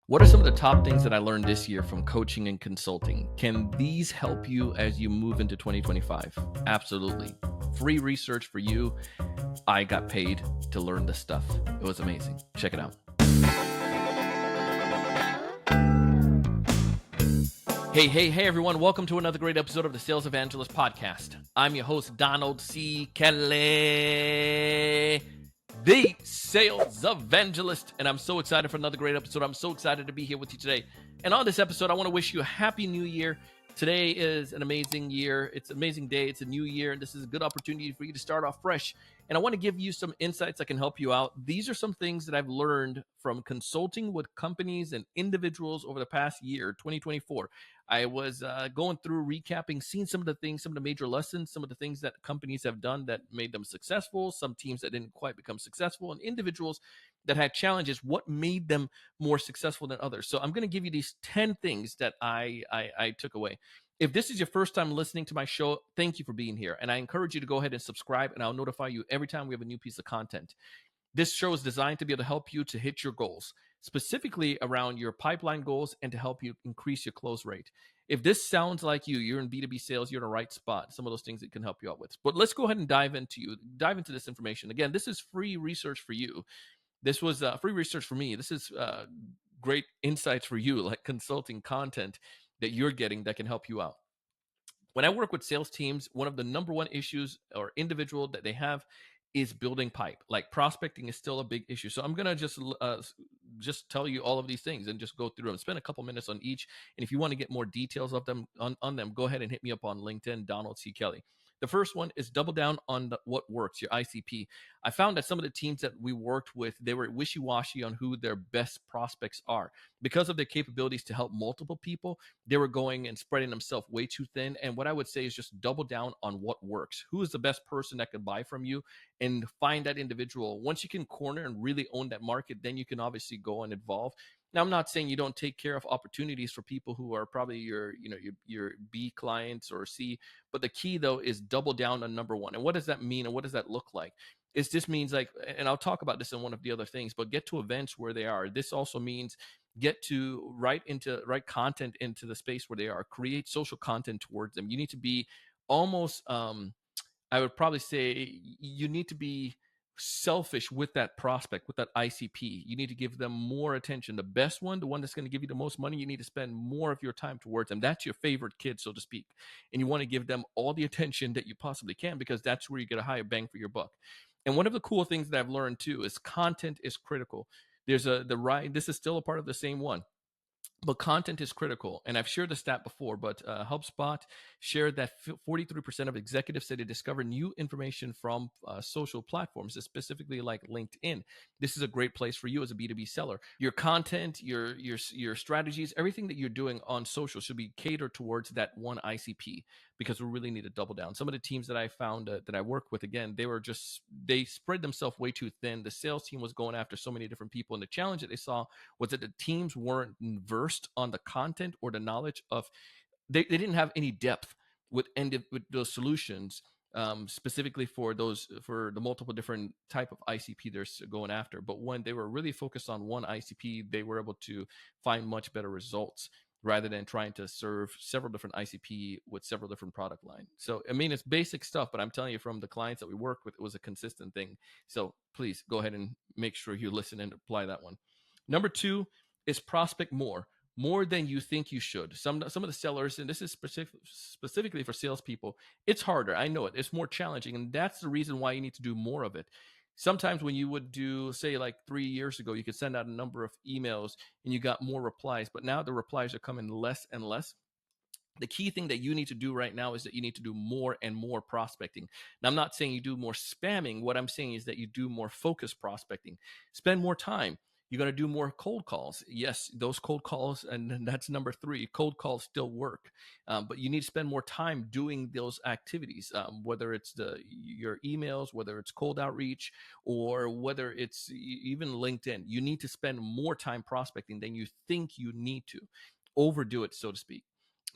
What are some of the top things that I learned this year from coaching and consulting? Can these help you as you move into 2025? Absolutely. Free research for you. I got paid to learn this stuff. It was amazing. Check it out. Hey, everyone. Welcome to another great episode of the Sales Evangelist Podcast. I'm your host, Donald C. Kelly, the Sales Evangelist, and I'm so excited for another great episode. I'm so excited to be here with you today. And on this episode, I want to wish you a happy new year. Today is an amazing year. It's an amazing day. It's a new year, and this is a good opportunity for you to start off fresh. And I want to give you some insights that can help you out. These are some things that I've learned from consulting with companies and individuals over the past year, 2024. I was going through recapping, seeing some of the things, some of the major lessons, some of the things that companies have done that made them successful, some teams that didn't quite become successful, and individuals that had challenges. What made them more successful than others? So I'm going to give you these 10 things that I took away. If this is your first time listening to my show, thank you for being here. And I encourage you to go ahead and subscribe, and I'll notify you every time we have a new piece of content. This show is designed to be able to help you to hit your goals, specifically around your pipeline goals and to help you increase your close rate. If this sounds like you're in B2B sales, you're in the right spot. Some of those things it can help you out with. But let's go ahead and dive into this information. Again, this is free research for you. This was free research for me. This is great insights for you, like consulting content that you're getting that can help you out. When I work with sales teams, one of the number one issues or individual that they have is building pipe. Like prospecting is still a big issue. So I'm gonna just tell you all of these things and just go through them. Spend a couple minutes on each. And if you want to get more details of them on them, go ahead and hit me up on LinkedIn, Donald C. Kelly. The first one is double down on what works, your ICP. I found that some of the teams that we worked with, they were wishy-washy on who their best prospects are. Because of their capabilities to help multiple people, they were going and spreading themselves way too thin. And what I would say is just double down on what works. Who is the best person that could buy from you, and find that individual. Once you can corner and really own that market, then you can obviously go and evolve. Now, I'm not saying you don't take care of opportunities for people who are probably your B clients or C, but the key though is double down on number one. And what does that mean, and what does that look like? It just means, like, and I'll talk about this in one of the other things, but get to events where they are. This also means get to write content into the space where they are. Create social content towards them. You need to be almost I would probably say you need to be selfish with that prospect, with that ICP. You need to give them more attention. The best one, the one that's going to give you the most money, you need to spend more of your time towards them. That's your favorite kid, so to speak. And you want to give them all the attention that you possibly can, because that's where you get a higher bang for your buck. And one of the cool things that I've learned too is content is critical. This is still a part of the same one, but content is critical. And I've shared the stat before, but HubSpot shared that 43% of executives said they discover new information from social platforms, specifically like LinkedIn. This is a great place for you as a B2B seller. Your content, your strategies, everything that you're doing on social should be catered towards that one ICP, because we really need to double down. Some of the teams that I found that I work with, again, they spread themselves way too thin. The sales team was going after so many different people, and the challenge that they saw was that the teams weren't versed on the content or the knowledge of, they didn't have any depth with those solutions, specifically for the multiple different type of ICP they're going after. But when they were really focused on one ICP, they were able to find much better results rather than trying to serve several different ICP with several different product lines. So, I mean, it's basic stuff, but I'm telling you, from the clients that we work with, it was a consistent thing. So please go ahead and make sure you listen and apply that one. Number two is prospect more than you think you should. Some of the sellers, and this is specifically for salespeople, it's harder. I know it. It's more challenging, and that's the reason why you need to do more of it. Sometimes when you would do, say, like 3 years ago, you could send out a number of emails and you got more replies, but now the replies are coming less and less. The key thing that you need to do right now is that you need to do more and more prospecting. Now, I'm not saying you do more spamming. What I'm saying is that you do more focused prospecting. Spend more time. You're going to do more cold calls. Yes, those cold calls, and that's number 3. Cold calls still work, but you need to spend more time doing those activities, whether it's your emails, whether it's cold outreach, or whether it's even LinkedIn. You need to spend more time prospecting than you think you need to. Overdo it, so to speak.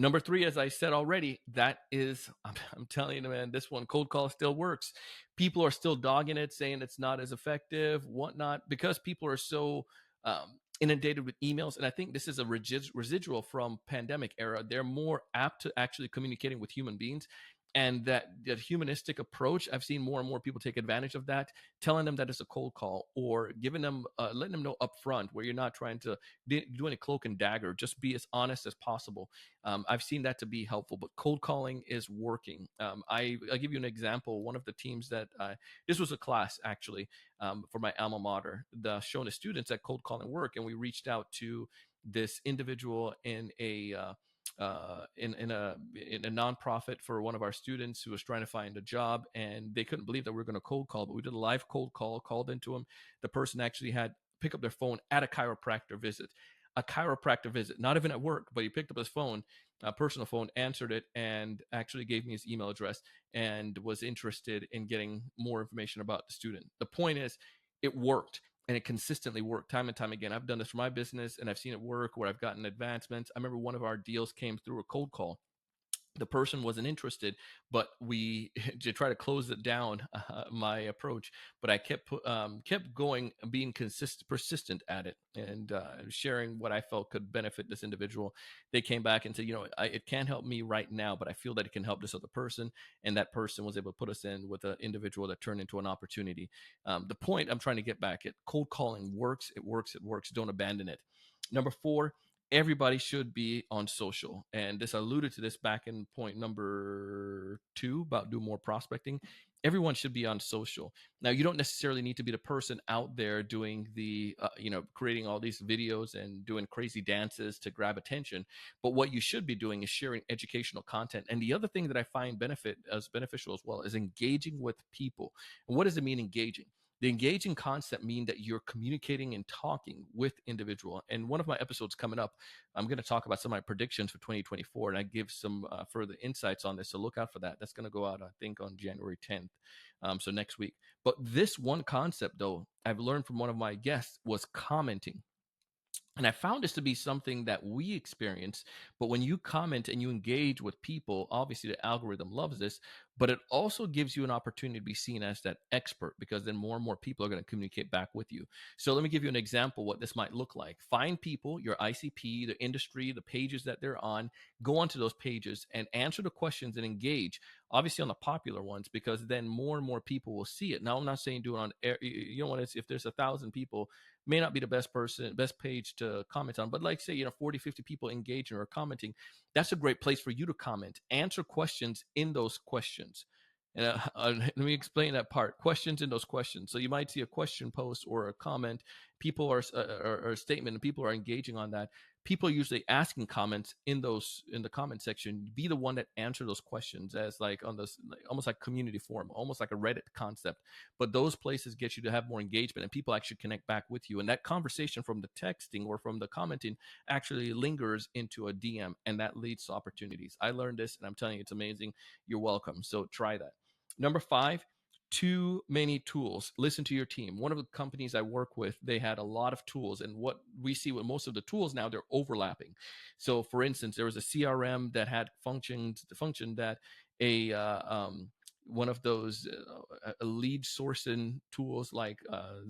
Number 3, as I said already, that is, I'm telling you, man, this one, cold call still works. People are still dogging it, saying it's not as effective, whatnot, because people are so inundated with emails, and I think this is a residual from pandemic era. They're more apt to actually communicating with human beings, and that humanistic approach, I've seen more and more people take advantage of that, telling them that it's a cold call, or giving them letting them know upfront, where you're not trying to do any cloak and dagger. Just be as honest as possible. I've seen that to be helpful, but cold calling is working. I'll give you an example. One of the teams that this was a class actually, for my alma mater, showing the students that cold calling work, and we reached out to this individual in a in a nonprofit for one of our students who was trying to find a job, and they couldn't believe that we were going to cold call. But we did a live cold call, called into them. The person actually had pick up their phone at a chiropractor visit. A chiropractor visit, not even at work, but he picked up his phone, a personal phone, answered it, and actually gave me his email address and was interested in getting more information about the student. The point is, it worked, and it consistently worked time and time again. I've done this for my business, and I've seen it work where I've gotten advancements. I remember one of our deals came through a cold call. The person wasn't interested, but we to try to close it down, my approach, but I kept going, being persistent at it, and sharing what I felt could benefit this individual. They came back and said, it can't help me right now, but I feel that it can help this other person, and that person was able to put us in with an individual that turned into an opportunity. The point I'm trying to get back at: cold calling works. It works. It works. Don't abandon it. Number 4, everybody should be on social. And this, I alluded to this back in point number 2 about do more prospecting. Everyone should be on social. Now, you don't necessarily need to be the person out there doing the, creating all these videos and doing crazy dances to grab attention. But what you should be doing is sharing educational content. And the other thing that I find beneficial as well is engaging with people. And what does it mean, engaging? The engaging concept mean that you're communicating and talking with individual. And one of my episodes coming up, I'm going to talk about some of my predictions for 2024, and I give some further insights on this. So look out for that. That's going to go out, I think, on January 10th. So next week. But this one concept, though, I've learned from one of my guests, was commenting. And I found this to be something that we experience. But when you comment and you engage with people, obviously the algorithm loves this, but it also gives you an opportunity to be seen as that expert, because then more and more people are going to communicate back with you. So let me give you an example what this might look like. Find people, your ICP, the industry, the pages that they're on, go onto those pages and answer the questions and engage, obviously on the popular ones, because then more and more people will see it. Now, I'm not saying do it on, if there's 1,000 people, may not be the best page to comment on, but like say, 40, 50 people engaging or commenting, that's a great place for you to comment, answer questions in those questions. And let me explain that part. Questions in those questions. So you might see a question post or a comment, people are or a statement, and people are engaging on that. People are usually asking comments in the comment section. Be the one that answer those questions, as like on this, almost like community forum, almost like a Reddit concept. But those places get you to have more engagement, and people actually connect back with you. And that conversation from the texting or from the commenting actually lingers into a DM, and that leads to opportunities. I learned this, and I'm telling you, it's amazing. You're welcome. So try that. Number 5, too many tools. Listen to your team. One of the companies I work with, they had a lot of tools, and what we see with most of the tools now, they're overlapping. So for instance, there was a CRM that had function that a one of those lead sourcing tools like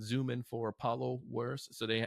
Zoom for Apollo was. So they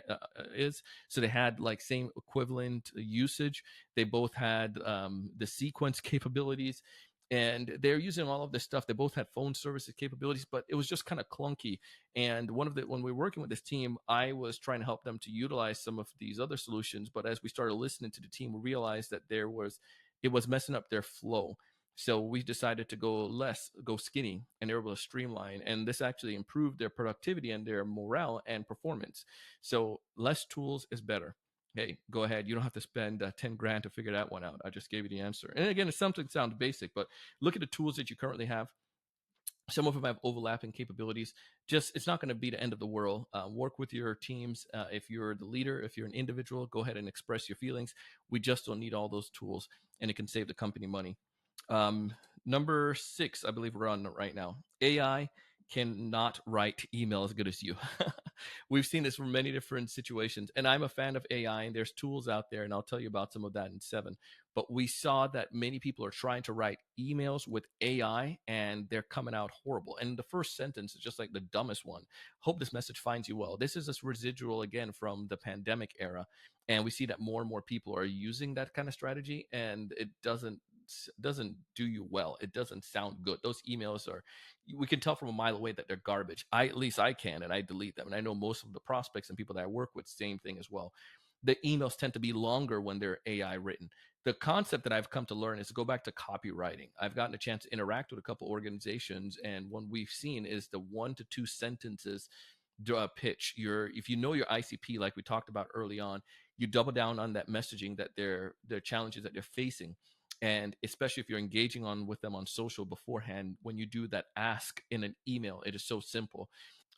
had like same equivalent usage. They both had the sequence capabilities, and they're using all of this stuff. They both had phone services capabilities, but it was just kind of clunky. And when we were working with this team, I was trying to help them to utilize some of these other solutions. But as we started listening to the team, we realized that it was messing up their flow. So we decided to go skinny, and they were able to streamline. And this actually improved their productivity and their morale and performance. So less tools is better. Hey, go ahead. You don't have to spend 10 grand to figure that one out. I just gave you the answer. And again, it's something that sounds basic, but look at the tools that you currently have. Some of them have overlapping capabilities. It's not going to be the end of the world. Work with your teams. If you're the leader, if you're an individual, go ahead and express your feelings. We just don't need all those tools, and it can save the company money. Number 6, I believe we're on right now. AI cannot write email as good as you. We've seen this from many different situations, and I'm a fan of AI, and there's tools out there, and I'll tell you about some of that in 7. But we saw that many people are trying to write emails with AI, and they're coming out horrible. And the first sentence is just like the dumbest one. Hope this message finds you well. This is this residual again from the pandemic era, and we see that more and more people are using that kind of strategy, and it doesn't do you well. It doesn't sound good. Those emails are, we can tell from a mile away that they're garbage. At least I can, and I delete them. And I know most of the prospects and people that I work with, same thing as well. The emails tend to be longer when they're AI written. The concept that I've come to learn is to go back to copywriting. I've gotten a chance to interact with a couple organizations, and one we've seen is the 1 to 2 sentences pitch. If you know your ICP, like we talked about early on, you double down on that messaging, that their challenges that they're facing, and especially if you're engaging on with them on social beforehand, when you do that ask in an email, it is so simple.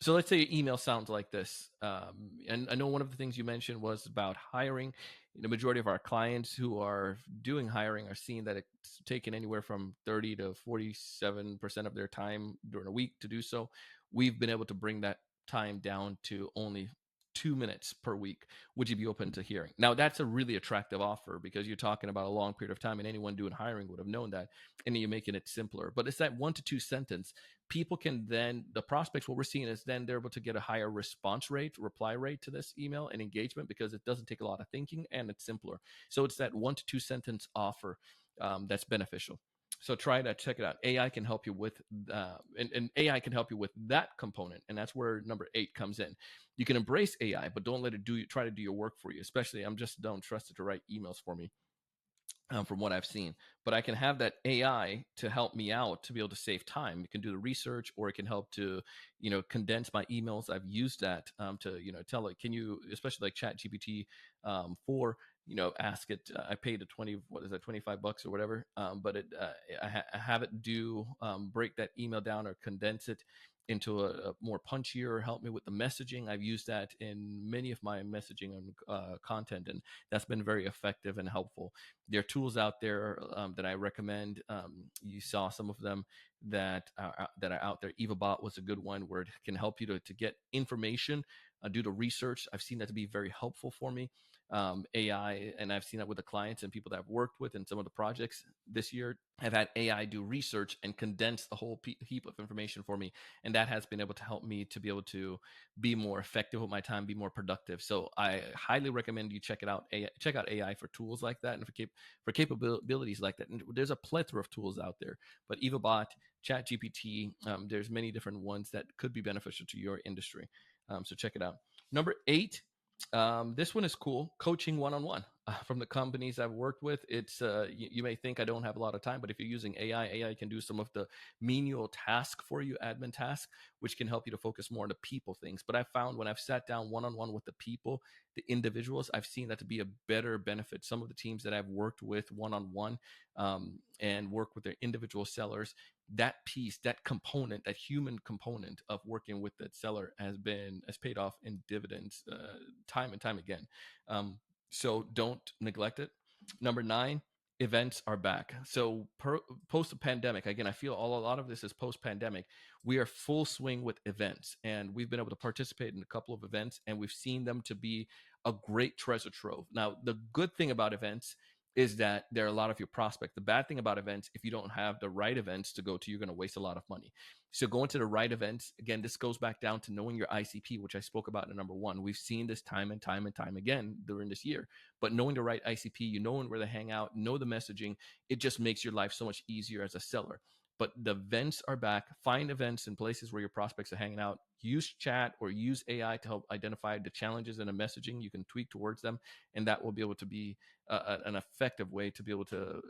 So let's say your email sounds like this. And I know one of the things you mentioned was about hiring. The majority of our clients who are doing hiring are seeing that it's taken anywhere from 30 to 47% of their time during a week to do so. We've been able to bring that time down to only 2 minutes per week. Would you be open to hearing? Now, that's a really attractive offer because you're talking about a long period of time, and anyone doing hiring would have known that, and you're making it simpler. But it's that 1 to 2 sentence. People can then, the prospects, what we're seeing is then they're able to get a higher response rate, reply rate to this email and engagement because it doesn't take a lot of thinking and it's simpler. So it's that 1 to 2 sentence offer that's beneficial. So try that, check it out. AI can help you with, and AI can help you with that component, and that's where number 8 comes in. You can embrace AI, but don't let it try to do your work for you. Especially, I'm just don't trust it to write emails for me, from what I've seen. But I can have that AI to help me out to be able to save time. It can do the research, or it can help to, condense my emails. I've used that to, tell it, can you, especially like Chat GPT, for, ask it. I paid a 20, what is that, $25 or whatever. But I have it do break that email down or condense it into a more punchier, help me with the messaging. I've used that in many of my messaging and content, and that's been very effective and helpful. There are tools out there that I recommend. You saw some of them that are out there. EvaBot was a good one where it can help you to get information, do the research. I've seen that to be very helpful for me. AI, and I've seen that with the clients and people that I've worked with in some of the projects this year. I've had AI do research and condense the whole heap of information for me, and that has been able to help me to be able to be more effective with my time, be more productive. So I highly recommend you check it out. Check out AI for tools like that and for capabilities like that. And there's a plethora of tools out there, but EvaBot, ChatGPT, there's many different ones that could be beneficial to your industry. So check it out. Number 8, this one is cool. Coaching one-on-one. From the companies I've worked with, it's you may think I don't have a lot of time, but if you're using AI can do some of the menial task for you, admin task, which can help you to focus more on the people things. But I found when I've sat down one-on-one with the people, the individuals, I've seen that to be a better benefit. Some of the teams that I've worked with one-on-one, and work with their individual sellers, that piece, that component, that human component of working with that seller has paid off in dividends time and time again. So don't neglect it. Number 9, events are back. So post pandemic, again, I feel a lot of this is post pandemic. We are full swing with events, and we've been able to participate in a couple of events, and we've seen them to be a great treasure trove. Now, the good thing about events is that there are a lot of your prospects. The bad thing about events, if you don't have the right events to go to, you're going to waste a lot of money. So going to the right events, again, this goes back down to knowing your ICP, which I spoke about in number 1. We've seen this time and time and time again during this year. But knowing the right ICP, you know where to hang out, know the messaging, it just makes your life so much easier as a seller. But the events are back. Find events in places where your prospects are hanging out. Use chat or use AI to help identify the challenges in the messaging. You can tweak towards them, and that will be able to be an effective way to be able to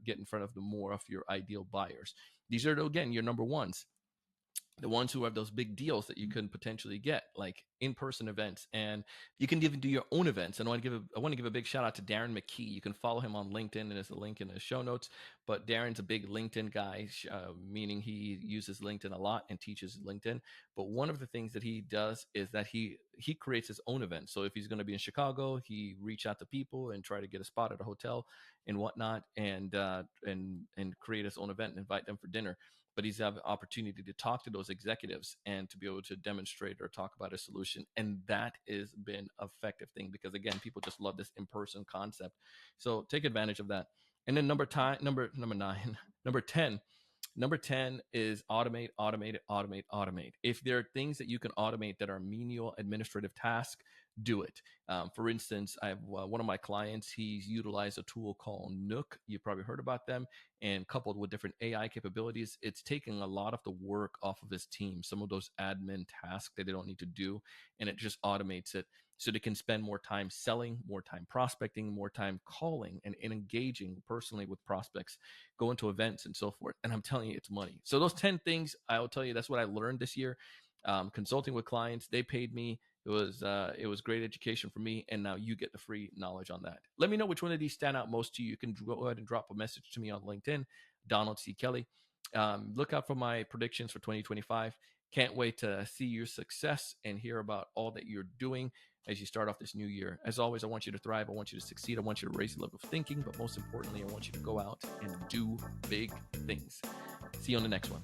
get in front of the more of your ideal buyers. These are, again, your number 1s. The ones who have those big deals that you can potentially get, like in-person events, and you can even do your own events. And I want to give a big shout out to Darren McKee. You can follow him on LinkedIn, and there's a link in the show notes. But Darren's a big LinkedIn guy, meaning he uses LinkedIn a lot and teaches LinkedIn. But one of the things that he does is that he creates his own events. So if he's going to be in Chicago, he reach out to people and try to get a spot at a hotel and whatnot, and create his own event and invite them for dinner. but he's have an opportunity to talk to those executives and to be able to demonstrate or talk about a solution. And that has been an effective thing because again, people just love this in-person concept. So take advantage of that. And then number 9, number 10. Number 10 is automate, automate, automate, automate. If there are things that you can automate that are menial administrative tasks, do it. For instance, I have one of my clients, he's utilized a tool called Nook. You probably heard about them. And coupled with different AI capabilities, it's taking a lot of the work off of his team, some of those admin tasks that they don't need to do, and it just automates it so they can spend more time selling, more time prospecting, more time calling and engaging personally with prospects, going to events and so forth. And I'm telling you, it's money. So those 10 things, I will tell you, that's what I learned this year. Consulting with clients, they paid me. It was great education for me, and now you get the free knowledge on that. Let me know which one of these stand out most to you. You can go ahead and drop a message to me on LinkedIn, Donald C. Kelly. Look out for my predictions for 2025. Can't wait to see your success and hear about all that you're doing as you start off this new year. As always, I want you to thrive. I want you to succeed. I want you to raise your level of thinking. But most importantly, I want you to go out and do big things. See you on the next one.